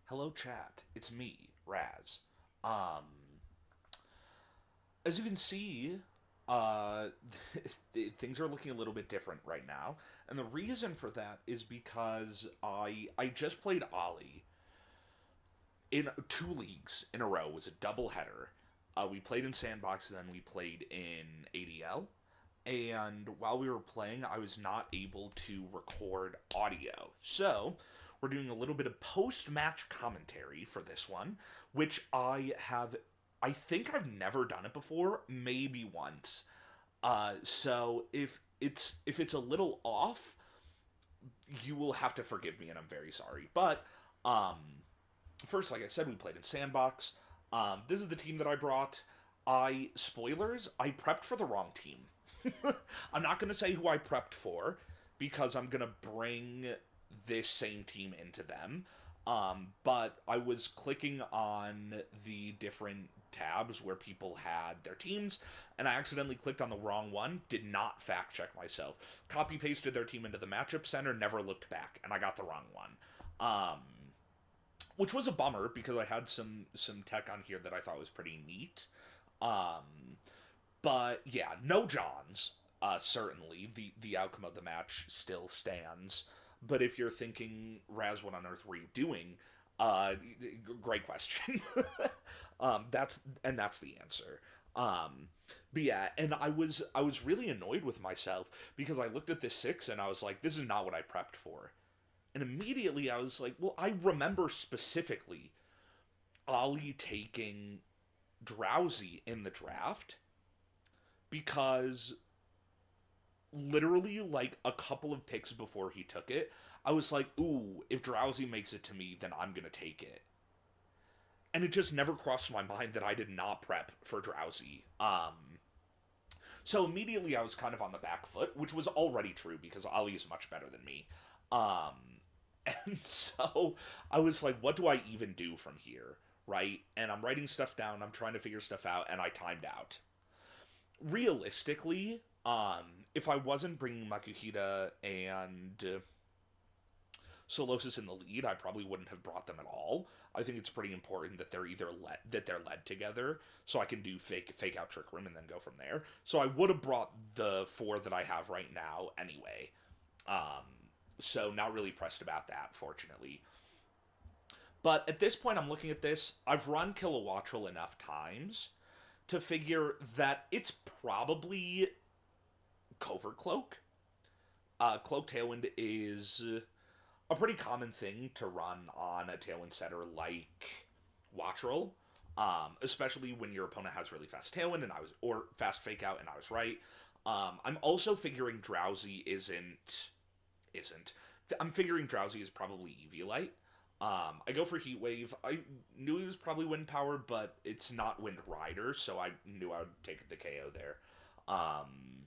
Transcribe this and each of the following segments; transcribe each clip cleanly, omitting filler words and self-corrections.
Hello, chat. It's me, Raz. Um, as you can see, uh, things are looking a little bit different right now, and the reason for that is because I just played Ollie in 2 leagues in a row. It was a double header. We played in Sandbox, and then we played in ADL. And while we were playing, I was not able to record audio. So, we're doing a little bit of post match commentary for this one, which I think I've never done it before, maybe once. So if it's a little off, you will have to forgive me, and I'm very sorry. But um, first, like I said, we played in Sandbox. This is the team that I brought. Spoilers, I prepped for the wrong team. I'm not going to say who I prepped for because I'm going to bring this same team into them. But I was clicking on the different tabs where people had their teams, and I accidentally clicked on the wrong one. Did not fact check myself. Copy pasted their team into the matchup center, never looked back, and I got the wrong one. Which was a bummer because I had some tech on here that I thought was pretty neat. But yeah, no Johns. Certainly, the outcome of the match still stands. But if you're thinking, Raz, what on earth were you doing? Great question. That's the answer. But yeah, and I was really annoyed with myself because I looked at this six and I was like, this is not what I prepped for. And immediately I was like, well, I remember specifically Ollie taking Drowsy in the draft because literally like a couple of picks before he took it, I was like, ooh, if Drowsy makes it to me, then I'm gonna take it. And it just never crossed my mind that I did not prep for Drowsy. So immediately I was kind of on the back foot, which was already true because Ollie is much better than me. And so I was like, what do I even do from here? Right? And I'm writing stuff down, I'm trying to figure stuff out, and I timed out. Realistically, if I wasn't bringing Makuhita and Solosis in the lead, I probably wouldn't have brought them at all. I think it's pretty important that they're led together, so I can do fake out Trick Room and then go from there. So I would have brought the four that I have right now anyway. Um, so not really pressed about that, fortunately. But at this point, I'm looking at this. I've run Kilowattrel enough times to figure that it's probably Covert Cloak. Cloak Tailwind is a pretty common thing to run on a Tailwind setter like Wattrel, especially when your opponent has really fast Tailwind or fast Fake Out, and I was right. I'm also figuring Drowsy isn't. I'm figuring Drowsy is probably Eviolite. I go for Heat Wave. I knew he was probably Wind Power, but it's not Wind Rider, so I knew I would take the KO there. Um,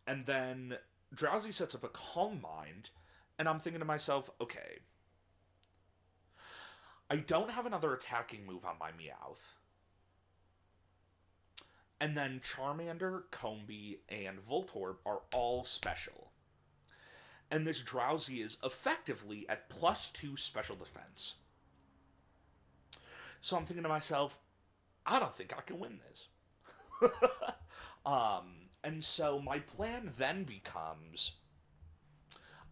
and then Drowsy sets up a Calm Mind, and I'm thinking to myself, okay, I don't have another attacking move on my Meowth. And then Charmander, Combee, and Voltorb are all special. And this Drowsy is effectively at +2 special defense. So I'm thinking to myself, I don't think I can win this. And so my plan then becomes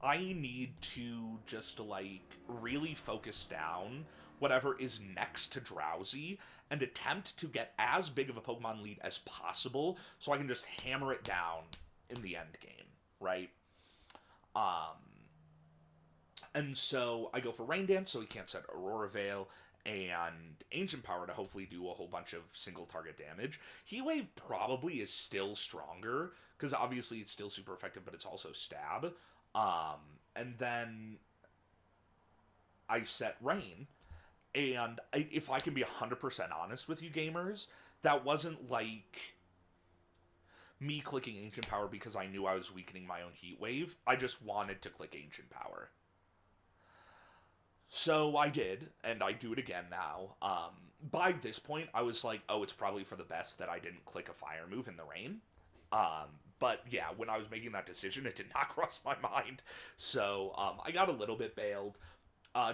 I need to just like really focus down whatever is next to Drowsy and attempt to get as big of a Pokemon lead as possible so I can just hammer it down in the end game, right? Um, and so I go for Rain Dance so he can't set Aurora Veil and Ancient Power to hopefully do a whole bunch of single target damage. Heat Wave probably is still stronger because obviously it's still super effective, but it's also stab. And then I set Rain, and if I can be 100% honest with you gamers, that wasn't like me clicking Ancient Power because I knew I was weakening my own Heat Wave. I just wanted to click Ancient Power. So I did, and I do it again now. By this point, I was like, oh, it's probably for the best that I didn't click a fire move in the rain. But yeah, when I was making that decision, it did not cross my mind. So I got a little bit bailed.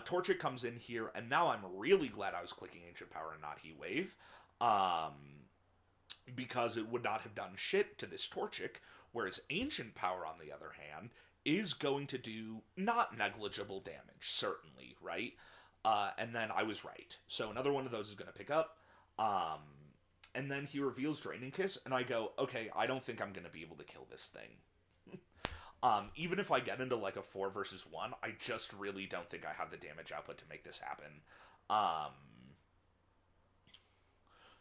Torchic comes in here, and now I'm really glad I was clicking Ancient Power and not Heat Wave. Um, because it would not have done shit to this Torchic, whereas Ancient Power, on the other hand, is going to do not negligible damage, certainly, right? And then I was right. So another one of those is going to pick up. Um, and then he reveals Draining Kiss, and I go, okay, I don't think I'm going to be able to kill this thing. Even if I get into like a 4 versus 1, I just really don't think I have the damage output to make this happen. Um,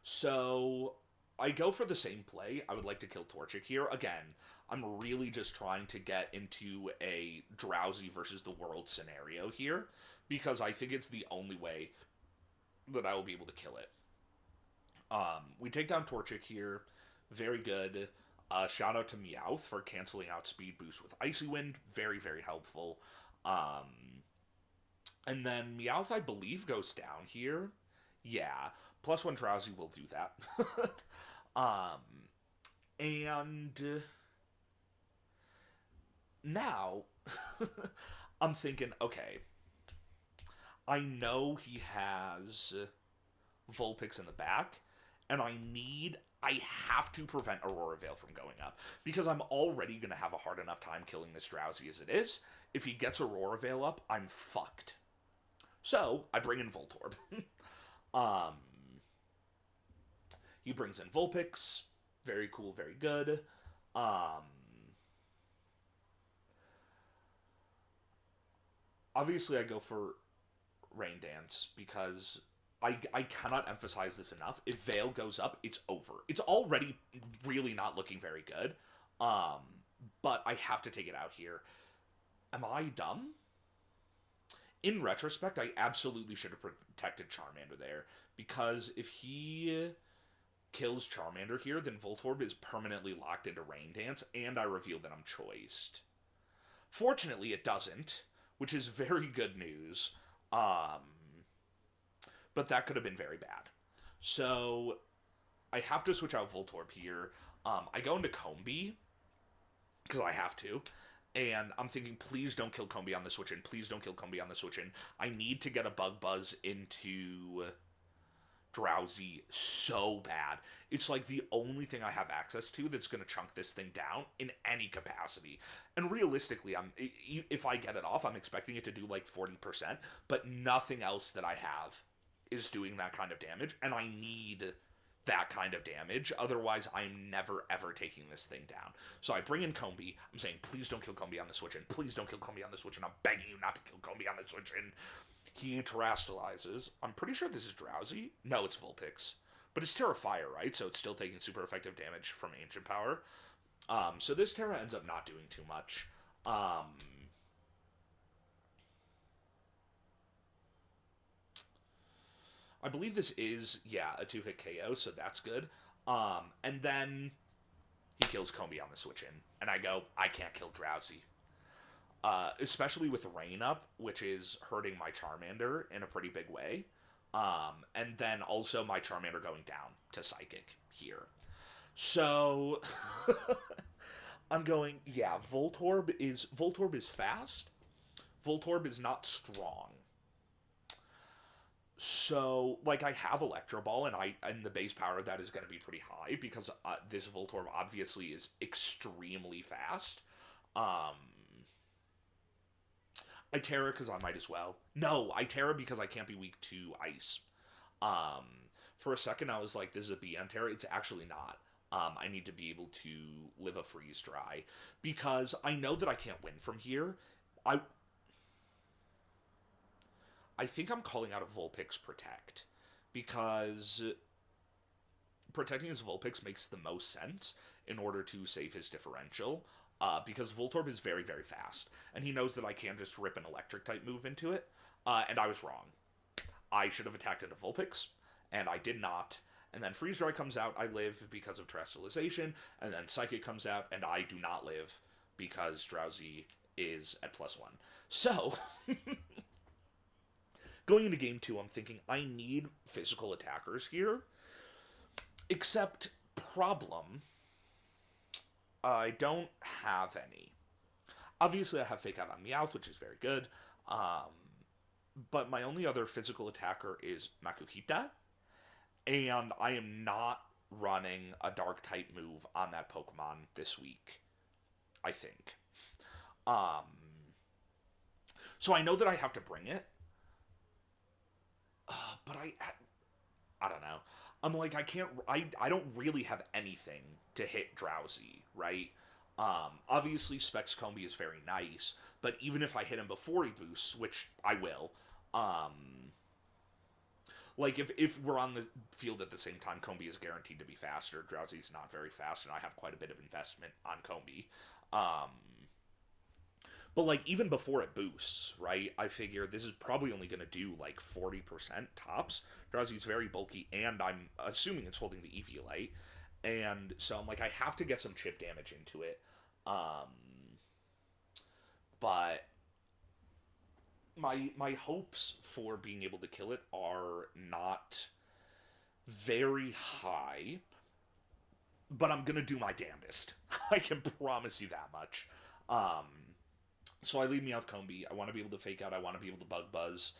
so I go for the same play. I would like to kill Torchic here. Again, I'm really just trying to get into a Drowsy versus the world scenario here, because I think it's the only way that I will be able to kill it. We take down Torchic here. Very good. Shout out to Meowth for canceling out Speed Boost with Icy Wind. Very, very helpful. And then Meowth, I believe, goes down here. Yeah. +1 Drowsy will do that. And now I'm thinking, okay, I know he has Vulpix in the back, and I have to prevent Aurora Veil from going up, because I'm already going to have a hard enough time killing this Drowsy as it is. If he gets Aurora Veil up, I'm fucked. So, I bring in Voltorb. He brings in Vulpix. Very cool, very good. Obviously, I go for Rain Dance, because I cannot emphasize this enough. If Veil goes up, it's over. It's already really not looking very good. But I have to take it out here. Am I dumb? In retrospect, I absolutely should have protected Charmander there, because if he kills Charmander here, then Voltorb is permanently locked into Rain Dance, and I reveal that I'm choiced. Fortunately, it doesn't, which is very good news. But that could have been very bad. So, I have to switch out Voltorb here. I go into Combee, because I have to. And I'm thinking, please don't kill Combee on the switch in. Please don't kill Combee on the switch in. I need to get a Bug Buzz into Drowsy so bad. It's like the only thing I have access to that's going to chunk this thing down in any capacity. And realistically, if I get it off, I'm expecting it to do like 40%, but nothing else that I have is doing that kind of damage, and I need that kind of damage. Otherwise, I'm never, ever taking this thing down. So I bring in Combee. I'm saying, please don't kill Combee on the switch in. Please don't kill Combee on the switch in. I'm begging you not to kill Combee on the switch in. He terastallizes. I'm pretty sure this is Drowsy. No, it's Vulpix. But it's Terra Fire, right? So it's still taking super effective damage from Ancient Power. So this Terra ends up not doing too much. I believe this is, yeah, a 2-hit KO, so that's good. And then he kills Combee on the switch in. And I go, I can't kill Drowsy. Especially with Rain up, which is hurting my Charmander in a pretty big way. And then also my Charmander going down to Psychic here. So, I'm going, yeah, Voltorb is fast. Voltorb is not strong. So, like, I have Electro Ball, and the base power of that is going to be pretty high, because this Voltorb obviously is extremely fast. I Terra because I might as well. No, I Terra because I can't be weak to Ice. For a second, I was like, this is a BM Terra. It's actually not. I need to be able to live a freeze dry, because I know that I can't win from here. I think I'm calling out a Vulpix Protect, because protecting his Vulpix makes the most sense in order to save his differential, because Voltorb is very, very fast, and he knows that I can just rip an Electric-type move into it, and I was wrong. I should have attacked into Vulpix, and I did not, and then Freeze Dry comes out, I live because of Terastallization, and then Psychic comes out, and I do not live, because Drowsy is at +1. So, going into Game 2, I'm thinking, I need physical attackers here. Except, problem, I don't have any. Obviously, I have Fake Out on Meowth, which is very good. but my only other physical attacker is Makuhita, and I am not running a dark type move on that Pokemon this week, I think. Um, so I know that I have to bring it, but I don't know. I'm like I can't I don't really have anything to hit Drowsy, right? Obviously Specs Combi is very nice, but even if I hit him before he boosts, which I will, um, like if we're on the field at the same time, Combi is guaranteed to be faster. Drowsy's not very fast, and I have quite a bit of investment on Combi. Um, but like even before it boosts, right? I figure this is probably only going to do like 40% tops. Drowsy's very bulky, and I'm assuming it's holding the EV light, and so I'm like I have to get some chip damage into it. Um, but my hopes for being able to kill it are not very high, but I'm gonna do my damnedest. I can promise you that much. Um, so I lead Meowth Combi. I want to be able to fake out. I want to be able to bug buzz.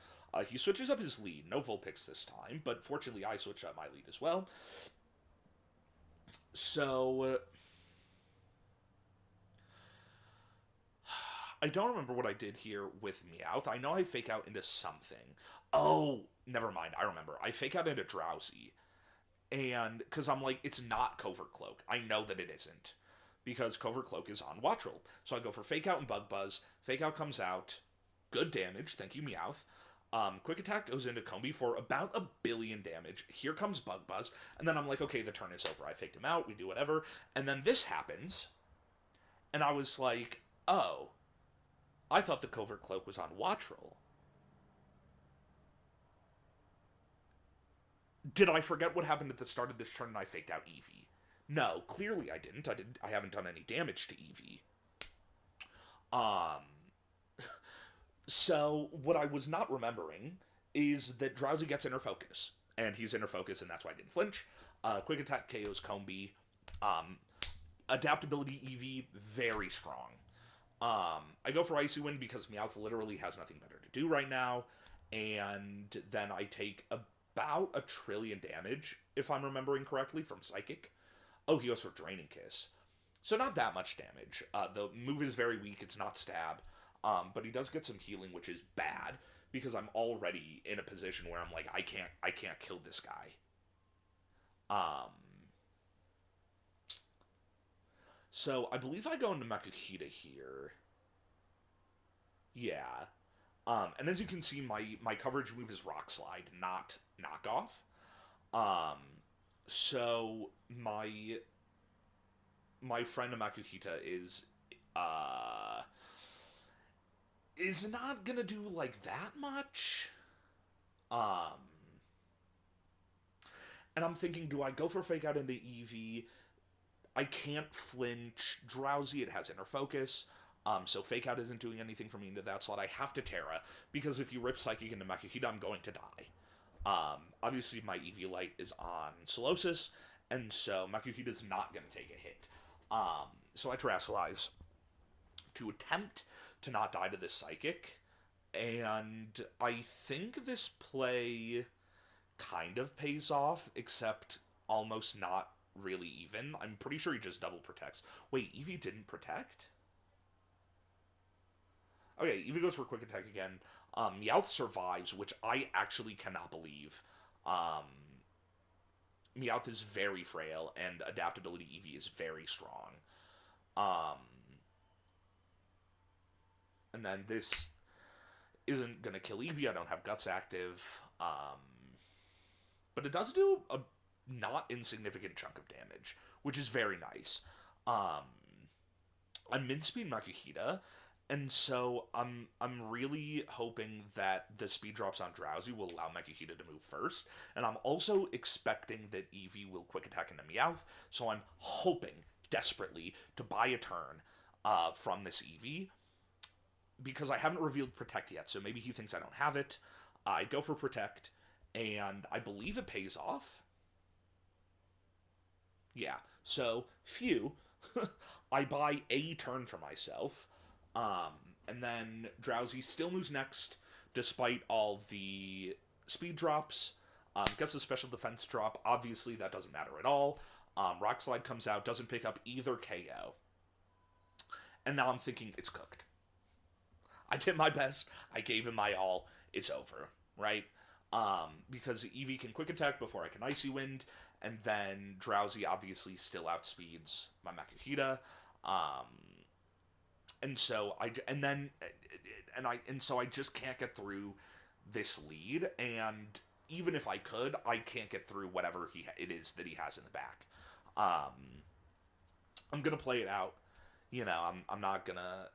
He switches up his lead. No Vulpix this time, but fortunately I switched up my lead as well. So I don't remember what I did here with Meowth. I know I fake out into something. Oh, never mind. I remember. I fake out into Drowsy. And because I'm like, it's not Covert Cloak. I know that it isn't. Because Covert Cloak is on Wattrel. So I go for Fake Out and Bug Buzz. Fake Out comes out. Good damage. Thank you, Meowth. Quick Attack goes into Combi for about 1,000,000,000 damage. Here comes Bug Buzz. And then I'm like, okay, the turn is over. I faked him out. We do whatever. And then this happens. And I was like, oh, I thought the Covert Cloak was on Wattrel. Did I forget what happened at the start of this turn and I faked out Eevee? No, clearly I didn't. I haven't done any damage to Eevee. Um so what I was not remembering is that Drowsy gets inner focus. And he's inner focus and that's why I didn't flinch. Quick attack KO's Combi. Um Adaptability Eevee, very strong. I go for Icy Wind because Meowth literally has nothing better to do right now. And then I take about 1,000,000,000,000 damage, if I'm remembering correctly, from Psychic. Oh, he goes for Draining Kiss. So not that much damage. The move is very weak. It's not stab. But he does get some healing, which is bad because I'm already in a position where I'm like, I can't kill this guy. Um, so I believe I go into Makuhita here. Yeah. And as you can see, my coverage move is Rock Slide, not Knockoff. Um, so my friend Makuhita uh is not gonna do like that much. Um, and I'm thinking, do I go for Fake Out into Eevee? I can't flinch. Drowsy, it has inner focus. So Fake Out isn't doing anything for me into that slot. I have to Terra, because if you rip Psychic into Makuhita, I'm going to die. Obviously, my Eviolite is on Solosis, and so Makuhita is not going to take a hit. So I Terrasilize to attempt to not die to this Psychic, and I think this play kind of pays off, except almost not really even. I'm pretty sure he just double protects. Wait, Eevee didn't protect? Okay, Eevee goes for quick attack again. Meowth survives, which I actually cannot believe. Um, Meowth is very frail, and adaptability Eevee is very strong. Um, and then this isn't gonna kill Eevee. I don't have Guts active. But it does do a not insignificant chunk of damage, which is very nice. Um, I'm min speed Makuhita, and so I'm really hoping that the speed drops on Drowsy will allow Makuhita to move first, and I'm also expecting that Eevee will quick attack into Meowth, so I'm hoping desperately to buy a turn from this Eevee, because I haven't revealed Protect yet, so maybe he thinks I don't have it. I go for Protect, and I believe it pays off. Yeah, so, phew. I buy a turn for myself. And then Drowsy still moves next, despite all the speed drops. Gets a special defense drop. Obviously, that doesn't matter at all. Rock Slide comes out, doesn't pick up either KO. And now I'm thinking it's cooked. I did my best. I gave him my all. It's over, right? Because Eevee can quick attack before I can Icy Wind, and then Drowsy obviously still outspeeds my Makuhita. Um, and so I just can't get through this lead, and even if I could, I can't get through whatever it is that he has in the back. I'm gonna play it out. I'm not gonna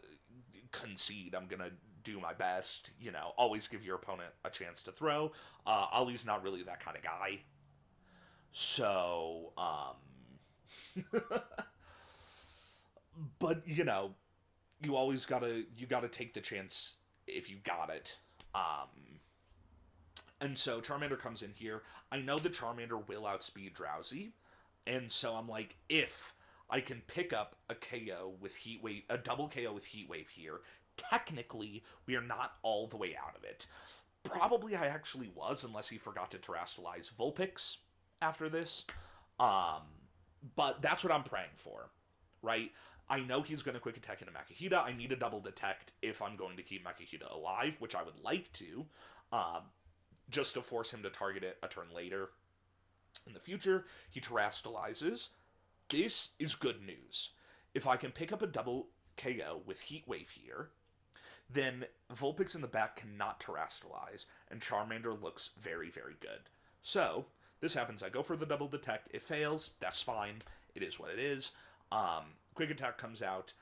concede. I'm gonna do my best. Always give your opponent a chance to throw. Ollie's not really that kind of guy. So, but you always gotta take the chance if you got it. And so Charmander comes in here. I know that Charmander will outspeed Drowsy, and so I'm like, if I can pick up a KO with Heat Wave, a double KO with Heat Wave here, technically we are not all the way out of it. Probably I actually was, unless he forgot to terrestrialize Vulpix after this. But that's what I'm praying for, right? I know he's going to quick attack into Makuhita. I need a double detect if I'm going to keep Makuhita alive, which I would like to, just to force him to target it a turn later. In the future, he terrestrializes. This is good news. If I can pick up a double KO with Heat Wave here, then Vulpix in the back cannot terrestrialize, and Charmander looks very, very good. So, this happens. I go for the double detect. It fails. That's fine. It is what it is. Quick attack comes out,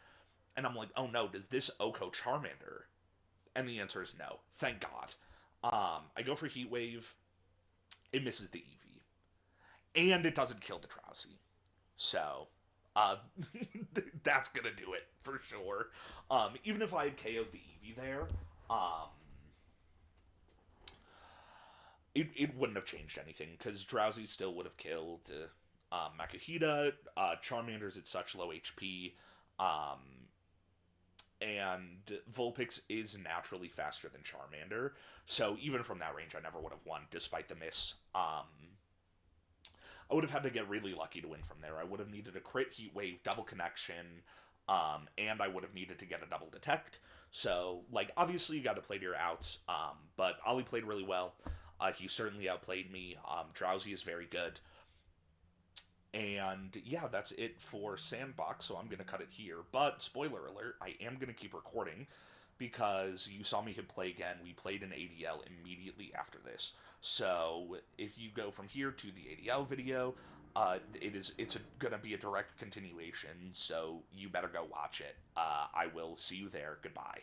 and I'm like, oh no, does this Oko Charmander? And the answer is no. Thank God. I go for Heat Wave. It misses the Eevee. And it doesn't kill the Drowsy. So, that's gonna do it, for sure. Even if I had KO'd the Eevee there, it wouldn't have changed anything, because Drowsy still would have killed Makuhita. Charmander's at such low HP, and Vulpix is naturally faster than Charmander, so even from that range I never would have won, despite the miss. I would have had to get really lucky to win from there. I would have needed a crit Heat Wave, double connection, and I would have needed to get a double detect. So, obviously you got to play to your outs, but Ollie played really well. He certainly outplayed me. Drowsy is very good. And, yeah, that's it for Sandbox, so I'm going to cut it here. But, spoiler alert, I am going to keep recording, because you saw me hit play again. We played an ADL immediately after this. So, if you go from here to the ADL video, it's going to be a direct continuation, so you better go watch it. I will see you there. Goodbye.